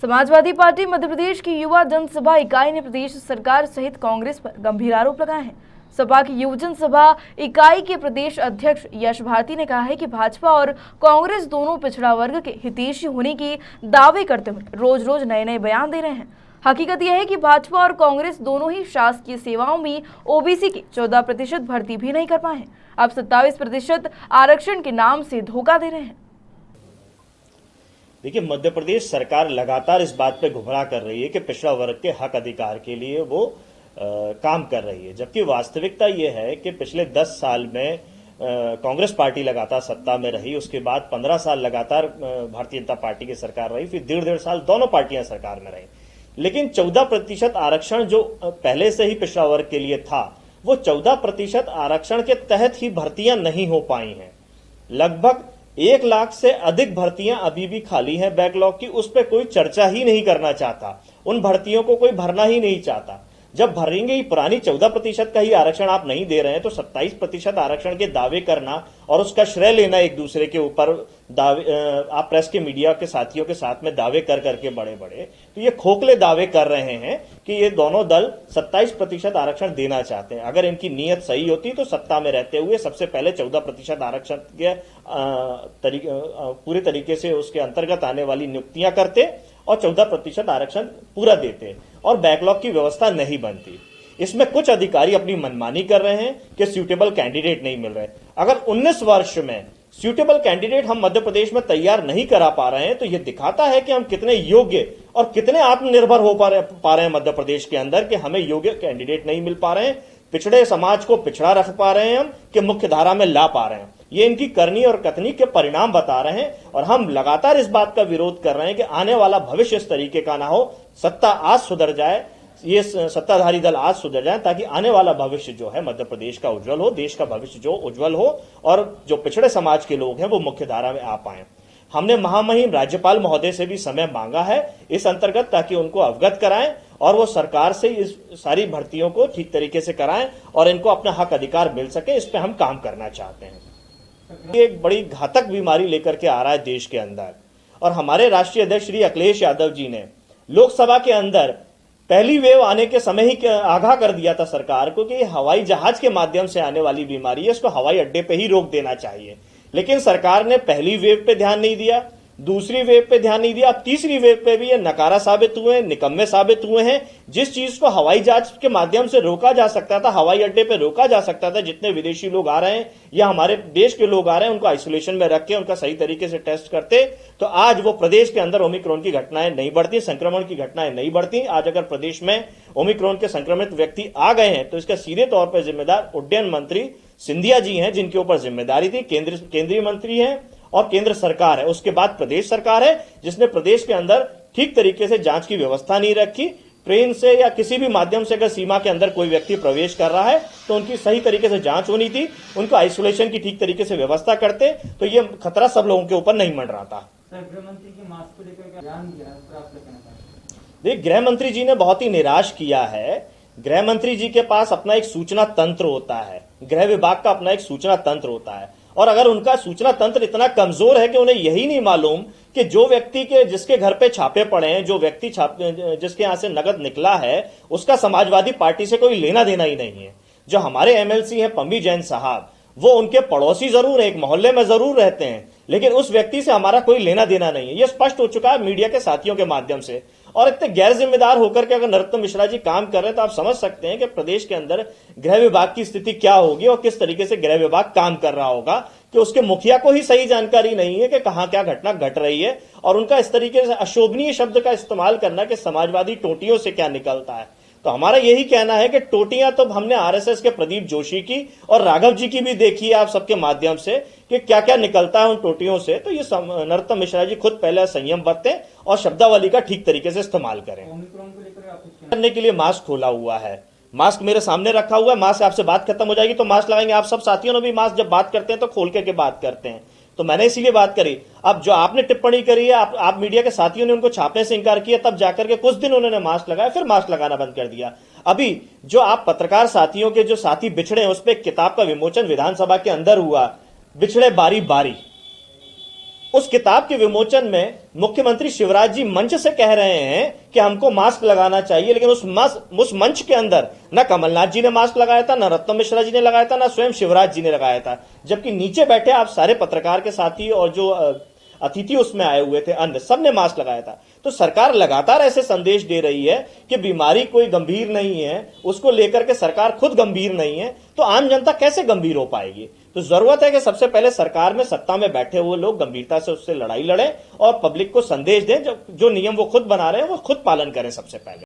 Samajwadi party Madhya Pradesh की युवा जनसभा इकाई ने प्रदेश सरकार सहित कांग्रेस पर गंभीर आरोप लगाए हैं। सपा की युवजन सभा इकाई के प्रदेश अध्यक्ष यश भारती ने कहा है कि भाजपा और कांग्रेस दोनों पिछड़ा वर्ग के हितैषी होने की दावे करते हुए रोज रोज नए नए बयान दे रहे हैं। हकीकत यह है कि भाजपा और कांग्रेस दोनों ही शासकीय सेवाओं में ओबीसी की 14% भर्ती भी नहीं कर पाए हैं। अब 27% आरक्षण के नाम से धोखा दे रहे हैं। देखिए, मध्य प्रदेश सरकार लगातार इस बात पे घुमरा कर रही है कि पिछड़ा वर्ग के हक अधिकार के लिए वो काम कर रही है, जबकि वास्तविकता ये है कि पिछले 10 साल में कांग्रेस पार्टी लगातार सत्ता में रही, उसके बाद 15 साल लगातार भारतीय जनता पार्टी की सरकार रही, फिर 1.5 साल दोनों पार्टियां सरकार में रही, लेकिन 14% आरक्षण जो पहले से ही पिछड़ा वर्ग के लिए था, वो 14% आरक्षण के तहत ही भर्तियां नहीं हो पाई हैं। लगभग 1 लाख से अधिक भर्तियां अभी भी खाली हैं बैकलॉग की, उस पर कोई चर्चा ही नहीं करना चाहता, उन भर्तियों को कोई भरना ही नहीं चाहता। जब भरेंगे ही पुरानी 14% का ही आरक्षण आप नहीं दे रहे हैं, तो 27% आरक्षण के दावे करना और उसका श्रेय लेना एक दूसरे के ऊपर दावे, आप प्रेस के मीडिया के साथियों के साथ में दावे कर करके बड़े बड़े, तो ये खोखले दावे कर रहे हैं कि ये दोनों दल 27% आरक्षण देना चाहते हैं। अगर इनकी नीयत सही होती तो सत्ता में रहते हुए सबसे पहले 14% आरक्षण के पूरे तरीके से उसके अंतर्गत आने वाली नियुक्तियां करते और 14% आरक्षण पूरा देते और बैकलॉग की व्यवस्था नहीं बनती। इसमें कुछ अधिकारी अपनी मनमानी कर रहे हैं कि सूटेबल कैंडिडेट नहीं मिल रहे। अगर 19 वर्ष में सूटेबल कैंडिडेट हम मध्य प्रदेश में तैयार नहीं करा पा रहे हैं, तो यह दिखाता है कि हम कितने योग्य और कितने आत्मनिर्भर हो पा रहे हैं मध्य प्रदेश के अंदर, कि हमें योग्य कैंडिडेट नहीं मिल पा रहे हैं, पिछड़े समाज को पिछड़ा रख पा रहे हैं हम, कि मुख्य धारा में ला पा रहे हैं। ये इनकी करनी और कथनी के परिणाम बता रहे हैं और हम लगातार इस बात का विरोध कर रहे हैं कि आने वाला भविष्य इस तरीके का ना हो। सत्ता आज सुधर जाए, ये सत्ताधारी दल आज सुधर जाए, ताकि आने वाला भविष्य जो है मध्य प्रदेश का उज्जवल हो, देश का भविष्य जो उज्जवल हो और जो पिछड़े समाज के लोग हैं वो मुख्य धारा में आ पाए। हमने महामहिम राज्यपाल महोदय से भी समय मांगा है इस अंतर्गत, ताकि उनको अवगत कराएं और वो सरकार से इस सारी भर्तियों को ठीक तरीके से कराएं और इनको अपना हक अधिकार मिल सके। इस पे हम काम करना चाहते हैं। ये एक बड़ी घातक बीमारी लेकर के आ रहा है देश के अंदर, और हमारे राष्ट्रीय अध्यक्ष श्री अखिलेश यादव जी ने लोकसभा के अंदर पहली वेव आने के समय ही आगाह कर दिया था सरकार को कि हवाई जहाज के माध्यम से आने वाली बीमारी है, इसको हवाई अड्डे पे ही रोक देना चाहिए। लेकिन सरकार ने पहली वेव पे ध्यान नहीं दिया, दूसरी वेव पे ध्यान नहीं दिया, अब तीसरी वेव पे भी ये नकारा साबित हुए, निकम्मे साबित हुए हैं। जिस चीज को हवाई जहाज के माध्यम से रोका जा सकता था, हवाई अड्डे पे रोका जा सकता था, जितने विदेशी लोग आ रहे हैं या हमारे देश के लोग आ रहे हैं, उनको आइसोलेशन में रख के उनका सही तरीके से टेस्ट करते, तो आज वो प्रदेश के अंदर ओमिक्रॉन की घटनाएं नहीं बढ़ती, संक्रमण की घटनाएं नहीं बढ़ती। आज अगर प्रदेश में ओमिक्रॉन के संक्रमित व्यक्ति आ गए हैं, तो इसका सीधे तौर पर जिम्मेदार उड्डयन मंत्री सिंधिया जी हैं, जिनके ऊपर जिम्मेदारी थी। केंद्रीय मंत्री हैं और केंद्र सरकार है, उसके बाद प्रदेश सरकार है, जिसने प्रदेश के अंदर ठीक तरीके से जांच की व्यवस्था नहीं रखी। ट्रेन से या किसी भी माध्यम से अगर सीमा के अंदर कोई व्यक्ति प्रवेश कर रहा है तो उनकी सही तरीके से जांच होनी थी, उनको आइसोलेशन की ठीक तरीके से व्यवस्था करते, तो ये खतरा सब लोगों के ऊपर नहीं मंडराता। गृह मंत्री की मास्क को लेकर बयान दिया, देखिए, गृह मंत्री जी ने बहुत ही निराश किया है। गृह मंत्री जी के पास अपना एक सूचना तंत्र होता है, गृह विभाग का अपना एक सूचना तंत्र होता है, और अगर उनका सूचना तंत्र इतना कमजोर है कि उन्हें यही नहीं मालूम कि जो व्यक्ति के जिसके घर पे छापे पड़े हैं, जो व्यक्ति जिसके यहां से नगद निकला है, उसका समाजवादी पार्टी से कोई लेना देना ही नहीं है। जो हमारे एमएलसी हैं पम्मी जैन साहब, वो उनके पड़ोसी जरूर है, एक मोहल्ले में जरूर रहते हैं, लेकिन उस व्यक्ति से हमारा कोई लेना देना नहीं है। यह स्पष्ट हो चुका है मीडिया के साथियों के माध्यम से। और इतने गैर जिम्मेदार होकर के अगर नरोत्तम मिश्रा जी काम कर रहे हैं, तो आप समझ सकते हैं कि प्रदेश के अंदर गृह विभाग की स्थिति क्या होगी और किस तरीके से गृह विभाग काम कर रहा होगा, कि उसके मुखिया को ही सही जानकारी नहीं है कि कहां क्या घटना घट रही है, और उनका इस तरीके से अशोभनीय शब्द का इस्तेमाल करना कि समाजवादी टोटियों से क्या निकलता है। तो हमारा यही कहना है कि टोटियां तो हमने आरएसएस के प्रदीप जोशी की और राघव जी की भी देखी है आप सबके माध्यम से, कि क्या क्या निकलता है उन टोटियों से। तो ये नरोत्तम मिश्रा जी खुद पहले संयम बरतें और शब्दावली का ठीक तरीके से इस्तेमाल करें। ओमिक्रॉन को लेकर करने के लिए मास्क खोला हुआ है, मास्क मेरे सामने रखा हुआ है, मास्क से आपसे बात खत्म हो जाएगी तो मास्क लगाएंगे। आप सब साथियों ने भी मास्क जब बात करते हैं तो खोल के बात करते हैं, तो मैंने इसीलिए बात करी। अब जो आपने टिप्पणी करी है, आप मीडिया के साथियों ने उनको छापने से इंकार किया, तब जाकर के कुछ दिन उन्होंने मास्क लगाया, फिर मास्क लगाना बंद कर दिया। अभी जो आप पत्रकार साथियों के जो साथी बिछड़े हैं, उस पर किताब का विमोचन विधानसभा के अंदर हुआ, बिछड़े बारी बारी। उस किताब के विमोचन में मुख्यमंत्री शिवराज जी मंच से कह रहे हैं कि हमको मास्क लगाना चाहिए, लेकिन उस मंच के अंदर न कमलनाथ जी ने मास्क लगाया था, न रत्नम मिश्रा जी ने लगाया था, न स्वयं शिवराज जी ने लगाया था। जबकि नीचे बैठे आप सारे पत्रकार के साथी और जो अतिथि उसमें आए हुए थे अन्य सबने मास्क लगाया था। तो सरकार लगातार ऐसे संदेश दे रही है कि बीमारी कोई गंभीर नहीं है, उसको लेकर के सरकार खुद गंभीर नहीं है, तो आम जनता कैसे गंभीर हो पाएगी। तो जरूरत है कि सबसे पहले सरकार में सत्ता में बैठे हुए लोग गंभीरता से उससे लड़ाई लड़ें और पब्लिक को संदेश दें, जो नियम वो खुद बना रहे हैं वो खुद पालन करें सबसे पहले।